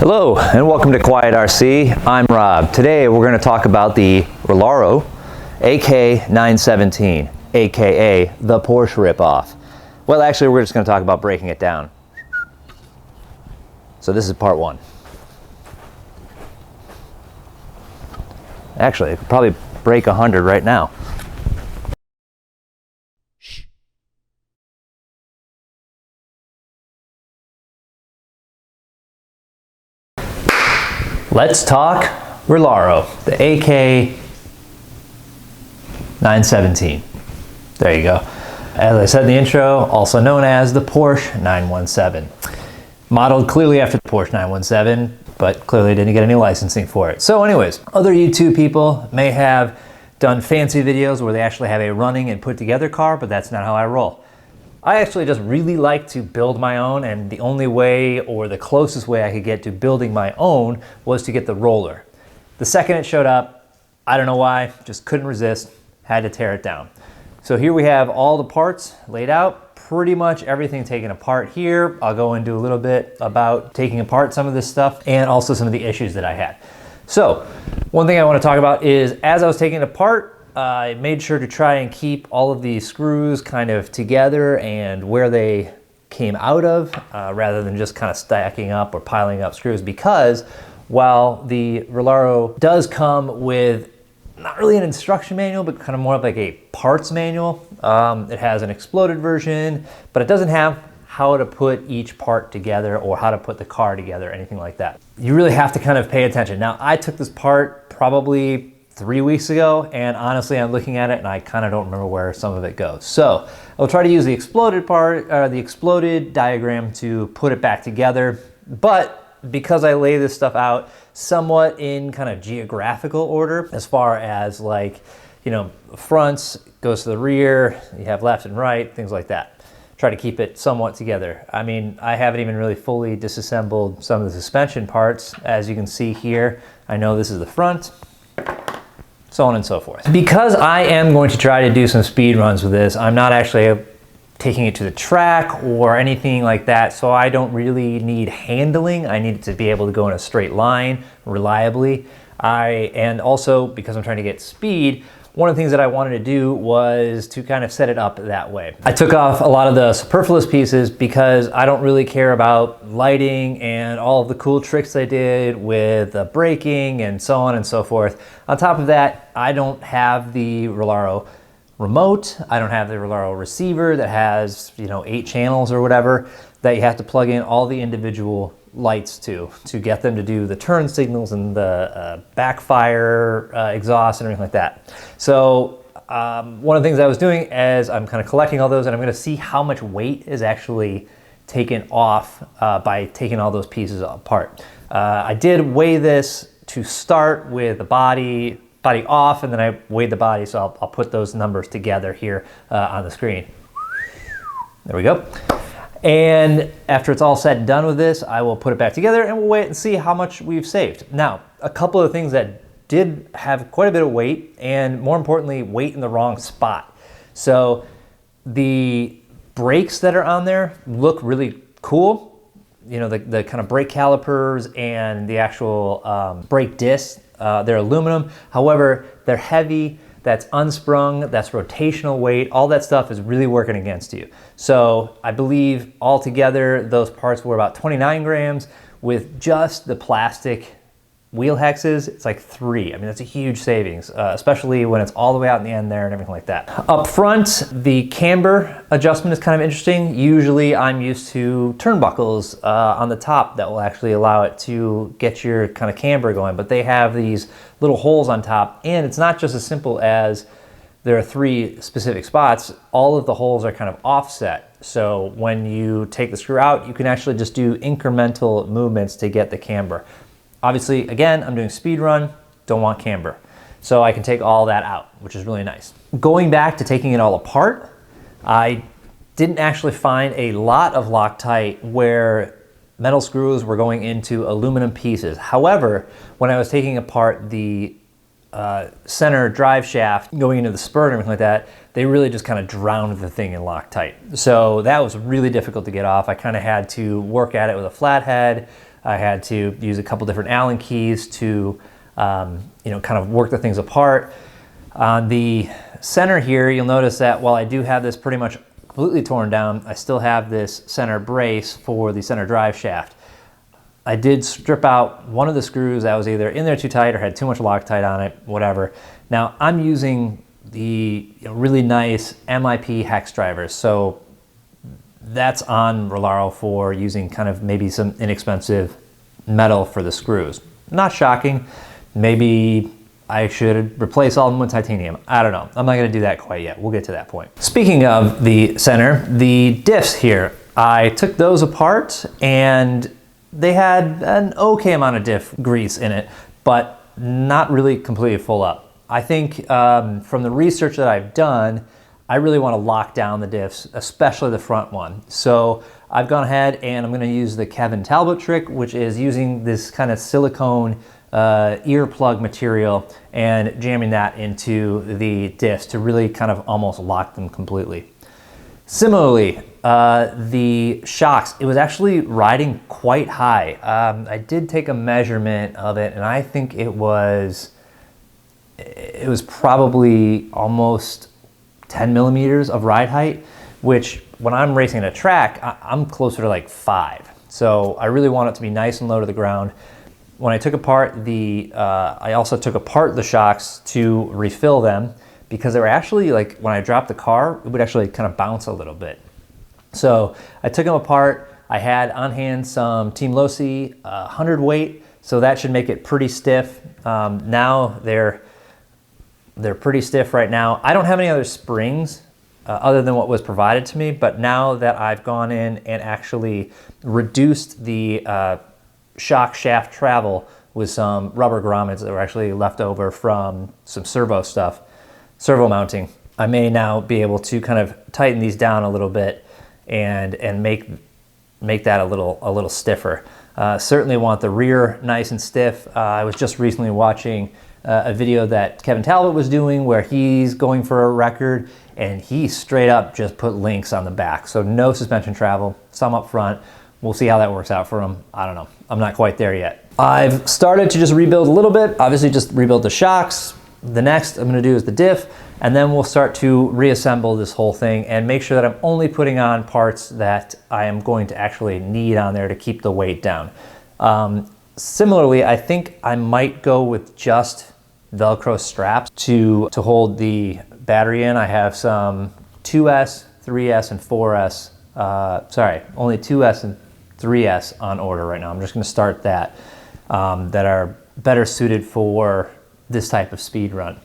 Hello and welcome to Quiet RC. I'm Rob. Today we're going to talk about the Rlaarlo AK-917, aka the Porsche ripoff. Well, actually we're just going to talk about breaking it down. So this is part one. Actually, I could probably break 100 right now. Let's talk Rlaarlo, the AK-917. There you go. As I said in the intro, also known as the Porsche 917. Modeled clearly after the Porsche 917, but clearly didn't get any licensing for it. So anyways, other YouTube people may have done fancy videos where they actually have a running and put together car, but that's not how I roll. I actually just really like to build my own, and the only way or the closest way I could get to building my own was to get the roller. The second it showed up, I don't know why, just couldn't resist, had to tear it down. So here we have all the parts laid out, pretty much everything taken apart here. I'll go into a little bit about taking apart some of this stuff and also some of the issues that I had. So one thing I want to talk about is as I was taking it apart, I made sure to try and keep all of these screws kind of together and where they came out of rather than just kind of stacking up or piling up screws, because while the Rlaarlo does come with not really an instruction manual, but kind of more of like a parts manual. It has an exploded version, but it doesn't have how to put each part together or how to put the car together, anything like that. You really have to kind of pay attention. Now, I took this part probably 3 weeks ago, and honestly I'm looking at it and I kind of don't remember where some of it goes. So I'll try to use the exploded part, the exploded diagram to put it back together. But because I lay this stuff out somewhat in kind of geographical order, as far as like, you know, fronts goes to the rear, you have left and right, things like that. Try to keep it somewhat together. I mean, I haven't even really fully disassembled some of the suspension parts. As you can see here, I know this is the front, so on and so forth. Because I am going to try to do some speed runs with this, I'm not actually taking it to the track or anything like that, so I don't really need handling. I need it to be able to go in a straight line reliably. And also, because I'm trying to get speed, one of the things that I wanted to do was to kind of set it up that way. I took off a lot of the superfluous pieces because I don't really care about lighting and all of the cool tricks I did with braking and so on and so forth. On top of that, I don't have the Rlaarlo remote. I don't have the Rlaarlo receiver that has, you know, 8 channels or whatever that you have to plug in all the individual lights to get them to do the turn signals and the backfire exhaust and everything like that. So one of the things I was doing is I'm kind of collecting all those, and I'm going to see how much weight is actually taken off by taking all those pieces apart. I did weigh this to start with the body off, and then I weighed the body, so I'll put those numbers together here on the screen. There we go. And after it's all said and done with this, I will put it back together and we'll wait and see how much we've saved. Now, a couple of things that did have quite a bit of weight, and more importantly, weight in the wrong spot. So the brakes that are on there look really cool. You know, the kind of brake calipers and the actual brake discs, they're aluminum. However, they're heavy. That's unsprung, that's rotational weight, all that stuff is really working against you. So I believe altogether those parts were about 29 grams. With just the plastic wheel hexes, it's like 3. I mean, that's a huge savings, especially when it's all the way out in the end there and everything like that. Up front, the camber adjustment is kind of interesting. Usually I'm used to turnbuckles on the top that will actually allow it to get your kind of camber going, but they have these little holes on top, and it's not just as simple as there are 3 specific spots. All of the holes are kind of offset. So when you take the screw out, you can actually just do incremental movements to get the camber. Obviously, again, I'm doing speed run, don't want camber. So I can take all that out, which is really nice. Going back to taking it all apart, I didn't actually find a lot of Loctite where metal screws were going into aluminum pieces. However, when I was taking apart the center drive shaft going into the spur and everything like that, they really just kind of drowned the thing in Loctite. So that was really difficult to get off. I kind of had to work at it with a flathead, I had to use a couple different Allen keys to, you know, kind of work the things apart. On the center here, you'll notice that while I do have this pretty much completely torn down, I still have this center brace for the center drive shaft. I did strip out one of the screws that was either in there too tight or had too much Loctite on it, whatever. Now I'm using the really nice MIP hex drivers. So that's on Rlaarlo for using kind of maybe some inexpensive metal for the screws. Not shocking. Maybe I should replace all of them with titanium. I don't know. I'm not gonna do that quite yet. We'll get to that point. Speaking of the center, the diffs here, I took those apart and they had an okay amount of diff grease in it, but not really completely full up. I think from the research that I've done, I really want to lock down the diffs, especially the front one. So I've gone ahead and I'm going to use the Kevin Talbot trick, which is using this kind of silicone earplug material and jamming that into the diffs to really kind of almost lock them completely. Similarly, the shocks, it was actually riding quite high. I did take a measurement of it and I think it was probably almost 10 millimeters of ride height, which when I'm racing at a track, I'm closer to like 5. So I really want it to be nice and low to the ground. When I took apart I also took apart the shocks to refill them because they were actually like, when I dropped the car, it would actually kind of bounce a little bit. So I took them apart. I had on hand some Team Losi 100 weight, so that should make it pretty stiff. Now they're pretty stiff right now. I don't have any other springs other than what was provided to me, but now that I've gone in and actually reduced the shock shaft travel with some rubber grommets that were actually left over from some servo mounting, I may now be able to kind of tighten these down a little bit and make that a little stiffer. Certainly want the rear nice and stiff. I was just recently watching a video that Kevin Talbot was doing where he's going for a record and he straight up just put links on the back. So no suspension travel, some up front. We'll see how that works out for him. I don't know. I'm not quite there yet. I've started to just rebuild a little bit. Obviously just rebuild the shocks. The next I'm gonna do is the diff, and then we'll start to reassemble this whole thing and make sure that I'm only putting on parts that I am going to actually need on there to keep the weight down. Similarly, I think I might go with just Velcro straps to hold the battery in. I have some 2S, 3S, and 4S. Sorry, only 2S and 3S on order right now. I'm just gonna start that are better suited for this type of speed run.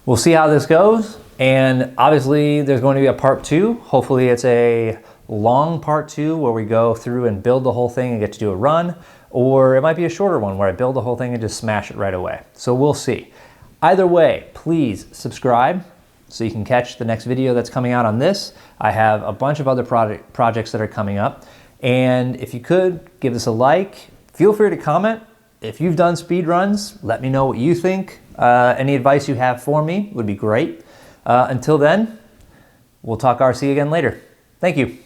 We'll see how this goes, and obviously there's going to be a part 2. Hopefully it's a long part 2 where we go through and build the whole thing and get to do a run, or it might be a shorter one where I build the whole thing and just smash it right away. So we'll see. Either way, please subscribe so you can catch the next video that's coming out on this. I have a bunch of other projects that are coming up, and if you could give this a like, feel free to comment. If you've done speed runs, let me know what you think. Any advice you have for me would be great. Until then, we'll talk RC again later. Thank you.